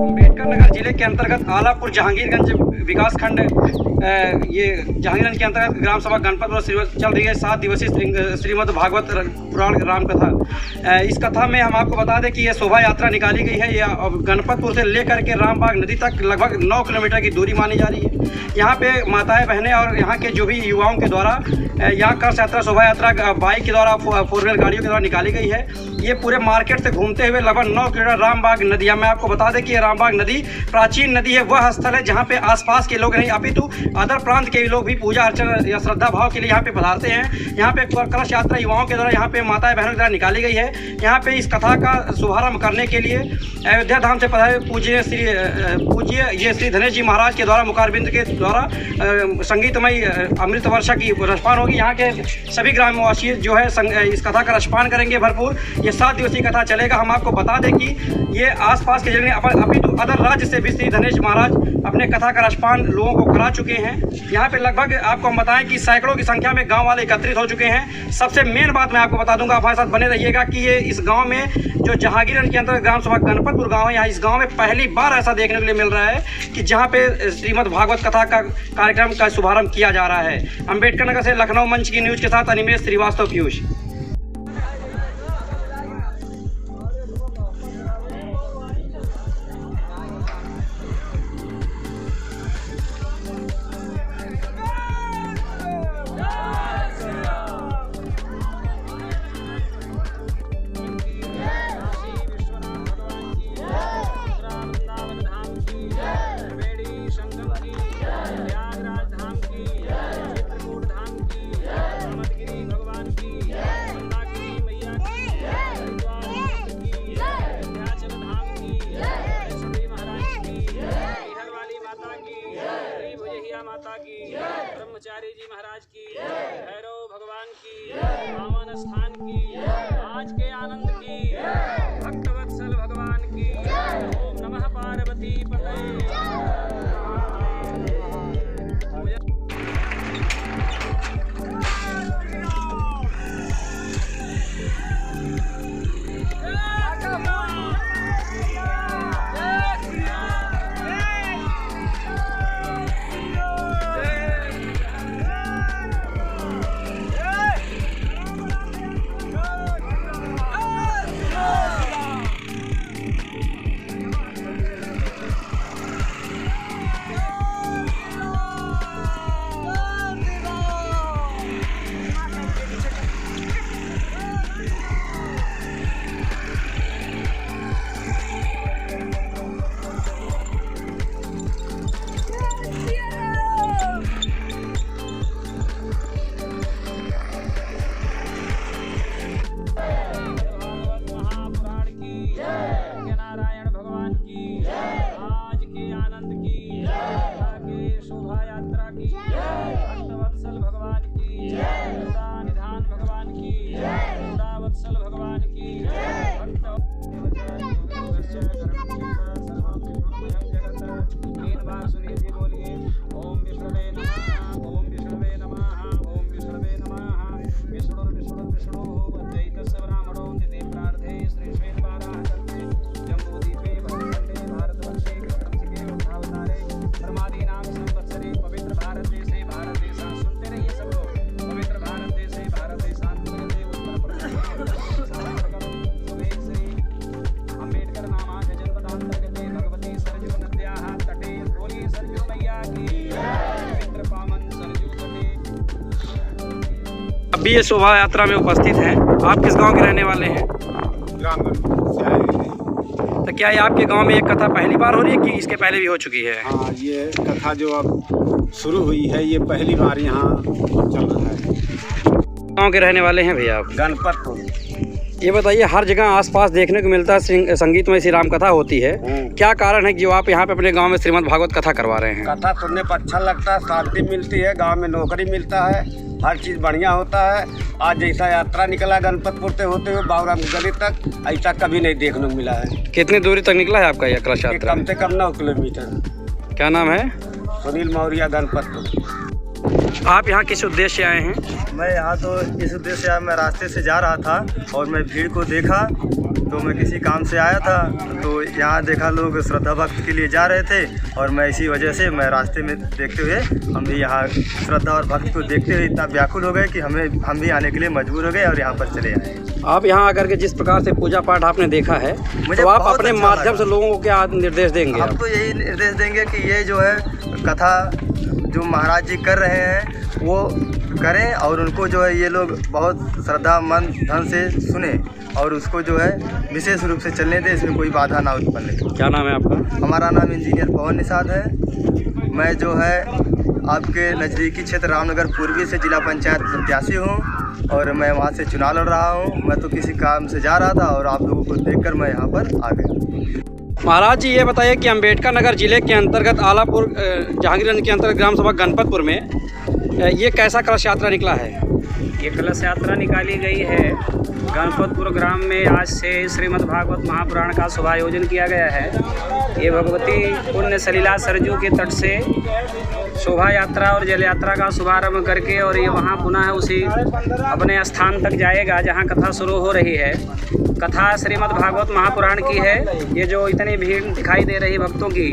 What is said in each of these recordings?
अम्बेडकर नगर जिले के अंतर्गत आलापुर जहांगीरगंज विकास खंड ये जहांगीरगंज के अंतर्गत ग्राम सभा गणपतपुर चल रही है 7 दिवसीय श्रीमद् भागवत पुराण राम कथा। इस कथा में हम आपको बता दें कि यह शोभा यात्रा निकाली गई है। यह गणपतपुर से लेकर के रामबाग नदी तक लगभग 9 किलोमीटर की दूरी मानी जा रही है। यहाँ पे माताएं बहनें और यहाँ के जो भी युवाओं के द्वारा यहाँ कलश यात्रा शोभा यात्रा बाइक के द्वारा 4 व्हीलर गाड़ियों के द्वारा निकाली गई है। ये पूरे मार्केट से घूमते हुए लगभग 9 किलोमीटर रामबाग नदी। मैं आपको बता दें कि ये रामबाग नदी प्राचीन नदी है, वह स्थल है जहाँ पे आसपास के लोग नहीं अपितु अदर प्रांत के लोग भी पूजा अर्चना या श्रद्धा भाव के लिए यहाँ पे पधारते हैं। यहाँ पे कलश यात्रा युवाओं के द्वारा यहाँ पे माताएं बहनों के द्वारा निकाली गई है। यहाँ पे इस कथा का शुभारंभ करने के लिए अयोध्या धाम से पधारे पूज्य श्री धनेश जी महाराज के द्वारा मुखारबिंद के द्वारा संगीतमय अमृत वर्षा की रसपान होगी। यहाँ के सभी ग्रामवासी जो है इस कथा का रसपान करेंगे भरपूर। ये 7 दिवसीय कथा चलेगा। हम आपको बता दें कि ये आसपास के जिले अपितु अदर राज्य से भी श्री धनेश महाराज अपने कथा का रसपान लोगों को करा चुके हैं। यहाँ पे लगभग आपको हम बताएं कि सैकड़ों की संख्या में गांव वाले एकत्रित हो चुके हैं। सबसे मेन बात मैं आपको बता दूंगा, हमारे साथ बने रहिएगा कि ये इस गांव में जो जहांगीरगंज के अंतर्गत ग्राम सभा गणपतपुर गांव है, यहाँ इस गांव में पहली बार ऐसा देखने के लिए मिल रहा है कि जहाँ पे श्रीमद् भागवत कथा का कार्यक्रम का शुभारंभ किया जा रहा है। अम्बेडकर नगर से लखनऊ मंच की न्यूज के साथ अनिमेश श्रीवास्तव पीयूष। माता की, ब्रह्मचारी जी महाराज की, भैरव भगवान की, पावन स्थान की, आज के आनंद की, भक्तवत्सल भगवान की, ओम नमः पार्वती पतये। अभी ये शोभा यात्रा में उपस्थित हैं। आप किस गांव के रहने वाले हैं? तो क्या ये आपके गांव में एक कथा पहली बार हो रही है कि इसके पहले भी हो चुकी है? हाँ, ये कथा जो अब शुरू हुई है ये पहली बार यहाँ चल रहा है। गांव के रहने वाले हैं भैया आप? गणपतपुर। ये बताइए, हर जगह आसपास देखने को मिलता है संगीतमय श्री राम कथा होती है, क्या कारण है कि जो आप यहाँ पे अपने गांव में श्रीमद् भागवत कथा करवा रहे हैं? कथा सुनने पर अच्छा लगता है, शांति मिलती है, गांव में नौकरी मिलता है, हर चीज़ बढ़िया होता है। आज जैसा यात्रा निकला गणपतपुर से होते हुए बाबूराम गली तक, ऐसा कभी नहीं देखने को मिला है। कितनी दूरी तक निकला है आपका यह कलश यात्रा? कम से कम 9 किलोमीटर। क्या नाम है? सुनील मौर्य, गणपतपुर। आप यहाँ किस उद्देश्य से आए हैं? मैं यहाँ तो इस उद्देश्य से आया, मैं रास्ते से जा रहा था और मैं भीड़ को देखा तो मैं किसी काम से आया था, तो यहाँ देखा लोग श्रद्धा भक्त के लिए जा रहे थे और मैं इसी वजह से मैं रास्ते में देखते हुए हम भी यहाँ श्रद्धा और भक्त को देखते हुए इतना व्याकुल हो गए कि हम भी आने के लिए मजबूर हो गए और यहाँ पर चले आए। आप यहाँ आकर के जिस प्रकार से पूजा पाठ आपने देखा है, मुझे तो आप बहुत अपने अच्छा माध्यम लगा। से लोगों को क्या निर्देश देंगे? हम तो यही निर्देश देंगे कि ये जो है कथा जो महाराज जी कर रहे हैं वो करें और उनको जो है ये लोग बहुत श्रद्धा मन धन से सुने और उसको जो है विशेष रूप से चलने दें, इसमें कोई बाधा ना उत्पन्न हो। क्या नाम है आपका? हमारा नाम इंजीनियर पवन निषाद है। मैं जो है आपके नज़दीकी क्षेत्र रामनगर पूर्वी से जिला पंचायत प्रत्याशी हूँ और मैं वहाँ से चुनाव लड़ रहा हूँ। मैं तो किसी काम से जा रहा था और आप लोगों को देखकर मैं यहाँ पर आ गया। महाराज जी ये बताइए कि अम्बेडकर नगर जिले के अंतर्गत आलापुर जहांगीरगंज के अंतर्गत ग्राम सभा गणपतपुर में ये कैसा कलश यात्रा निकला है? ये कलश यात्रा निकाली गई है गणपतपुर ग्राम में। आज से श्रीमद् भागवत महापुराण का शुभायोजन किया गया है। ये भगवती पुण्य सलीला सरजू के तट से शोभा यात्रा और जल यात्रा का शुभारंभ करके और ये वहाँ पुनः उसी अपने स्थान तक जाएगा जहाँ कथा शुरू हो रही है। कथा श्रीमद् भागवत महापुराण की है। ये जो इतनी भीड़ दिखाई दे रही भक्तों की,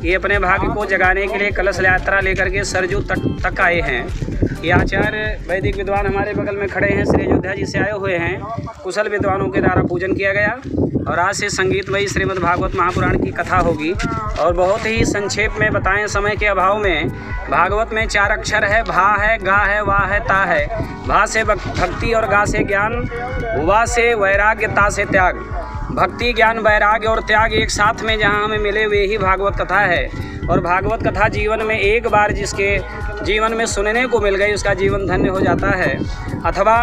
ये अपने भाग्य को जगाने के लिए कलश यात्रा लेकर के सरजू तक आए हैं। ये आचार्य वैदिक विद्वान हमारे बगल में खड़े हैं, श्री अयोध्या जी से आए हुए हैं। कुशल विद्वानों के द्वारा पूजन किया गया और आज से संगीतमयी श्रीमद् भागवत महापुराण की कथा होगी। और बहुत ही संक्षेप में बताएं समय के अभाव में, भागवत में 4 अक्षर है, भा है, गा है, वा है, ता है। भा से भक्ति और गा से ज्ञान, वा से वैराग्य, ता से त्याग। भक्ति, ज्ञान, वैराग्य और त्याग एक साथ में जहाँ हमें मिले वे ही भागवत कथा है। और भागवत कथा जीवन में एक बार जिसके जीवन में सुनने को मिल गई उसका जीवन धन्य हो जाता है। अथवा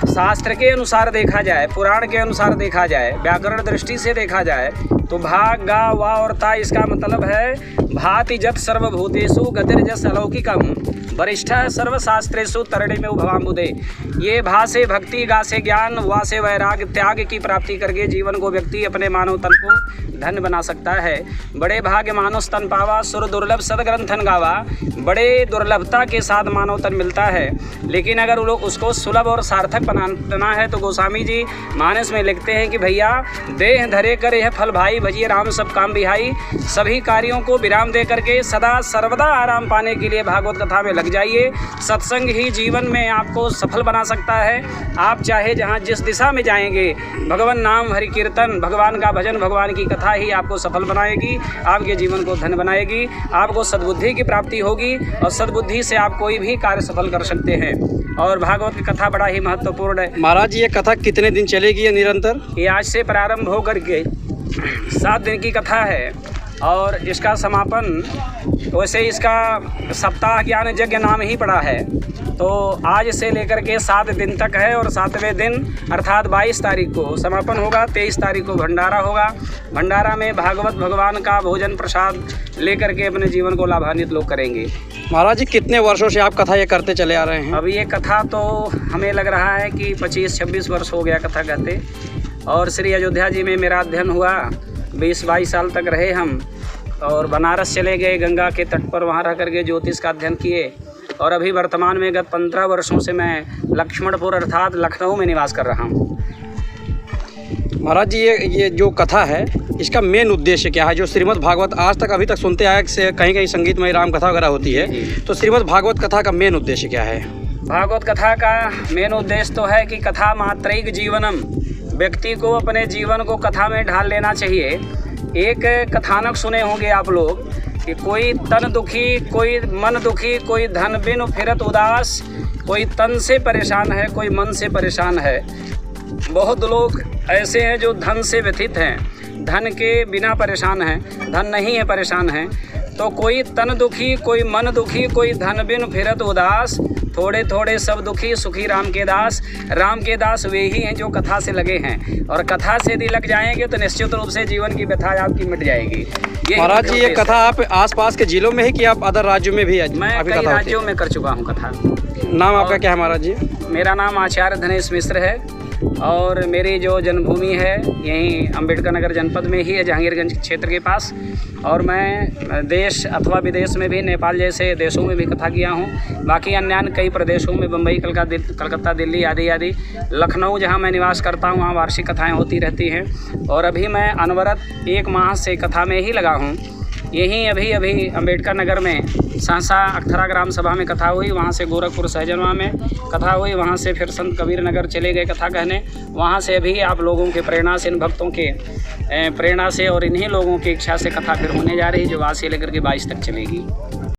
शास्त्र के अनुसार देखा जाए, पुराण के अनुसार देखा जाए, व्याकरण दृष्टि से देखा जाए तो भाग, गा, वा और ता इसका मतलब है भाति जत सर्वभूतेषु गतिर्जस अलौकिकम वरिष्ठ सर्वशास्त्रेषु तरणी में भवाम्बुदे। ये भा से भक्ति, गा से ज्ञान, वा से वैराग्य, त्याग की प्राप्ति करके जीवन को व्यक्ति अपने मानव तन को धन्य बना सकता है। बड़े भाग्य मानुष तन पावा, सुर दुर्लभ सदग्रंथन गावा। बड़े दुर्लभता के साथ मानव तन मिलता है, लेकिन अगर लोग उसको सुलभ और सार्थक बनाना है तो गोस्वामी जी मानस में लिखते हैं कि भैया देह धरे कर यह फल भाई, भजिए राम सब काम बिहाई। सभी कार्यों को विराम दे करके सदा सर्वदा आराम पाने के लिए भागवत कथा में लग जाइए। सत्संग ही जीवन में आपको सफल बना सकता है। आप चाहे जहाँ जिस दिशा में जाएंगे, भगवान नाम हरि कीर्तन, भगवान का भजन, भगवान की कथा ही आपको सफल बनाएगी, आपके जीवन को धन्य बनाएगी। आपको सद्बुद्धि की प्राप्ति होगी और सद्बुद्धि से आप कोई भी कार्य सफल कर सकते हैं। और भागवत की कथा बड़ा ही महत्वपूर्ण है। महाराज जी ये कथा कितने दिन चलेगी ये निरंतर? ये आज से प्रारंभ होकर के 7 दिन की कथा है और इसका समापन, वैसे इसका सप्ताह ज्ञान यज्ञ नाम ही पड़ा है। तो आज से लेकर के 7 दिन तक है और 7वें दिन अर्थात 22 तारीख को समापन होगा। 23 तारीख को भंडारा होगा। भंडारा में भागवत भगवान का भोजन प्रसाद लेकर के अपने जीवन को लाभान्वित लोग करेंगे। महाराज जी कितने वर्षों से आप कथा ये करते चले आ रहे हैं? अब ये कथा तो हमें लग रहा है कि 25-26 वर्ष हो गया कथा कहते। और श्री अयोध्या जी में मेरा अध्ययन हुआ, 20-22 साल तक रहे हम। और बनारस चले गए, गंगा के तट पर वहाँ रह करके ज्योतिष का अध्ययन किए। और अभी वर्तमान में गत 15 वर्षों से मैं लक्ष्मणपुर अर्थात लखनऊ में निवास कर रहा हूँ। महाराज जी ये जो कथा है इसका मेन उद्देश्य क्या है? जो श्रीमद् भागवत आज तक अभी तक सुनते आए से कहीं कहीं संगीतमय राम कथा वगैरह होती है, तो श्रीमद् भागवत कथा का मेन उद्देश्य क्या है? भागवत कथा का मेन उद्देश्य तो है कि कथा मात्रैक जीवनम, व्यक्ति को अपने जीवन को कथा में ढाल लेना चाहिए। एक कथानक सुने होंगे आप लोग कि कोई तन दुखी, कोई मन दुखी, कोई धन बिनु फिरत उदास, कोई तन से परेशान है, कोई मन से परेशान है। बहुत लोग ऐसे हैं जो धन से व्यथित हैं, धन के बिना परेशान हैं, धन नहीं है परेशान हैं। तो कोई तन दुखी, कोई मन दुखी, कोई धन बिनु फिरत उदास, थोड़े थोड़े सब दुखी, सुखी राम के दास। राम के दास वे ही हैं जो कथा से लगे हैं। और कथा से यदि लग जाएंगे तो निश्चित रूप से जीवन की व्यथा आपकी मिट जाएगी। महाराज जी ये कथा आप आसपास के जिलों में ही कि आप अदर राज्यों में भी? मैं कई राज्यों में कर चुका हूँ कथा। नाम आपका क्या है महाराज जी? मेरा नाम आचार्य धनेश मिश्र है। और मेरी जो जन्मभूमि है यहीं अम्बेडकर नगर जनपद में ही है, जहांगीरगंज क्षेत्र के पास। और मैं देश अथवा विदेश में भी, नेपाल जैसे देशों में भी कथा किया हूँ। बाकी अन्य कई प्रदेशों में, बम्बई, कलकत्ता, दिल्ली आदि आदि, लखनऊ जहाँ मैं निवास करता हूँ वहाँ वार्षिक कथाएँ होती रहती हैं। और अभी मैं अनवरत 1 माह से कथा में ही लगा हूँ। यहीं अभी अम्बेडकर नगर में सहसा अखतरा ग्राम सभा में कथा हुई, वहाँ से गोरखपुर सहजनवा में कथा हुई, वहाँ से फिर संत कबीर नगर चले गए कथा कहने। वहाँ से अभी आप लोगों के प्रेरणा से, इन भक्तों के प्रेरणा से और इन्हीं लोगों की इच्छा से कथा फिर होने जा रही, जो आज से लेकर के 22 तक चलेगी।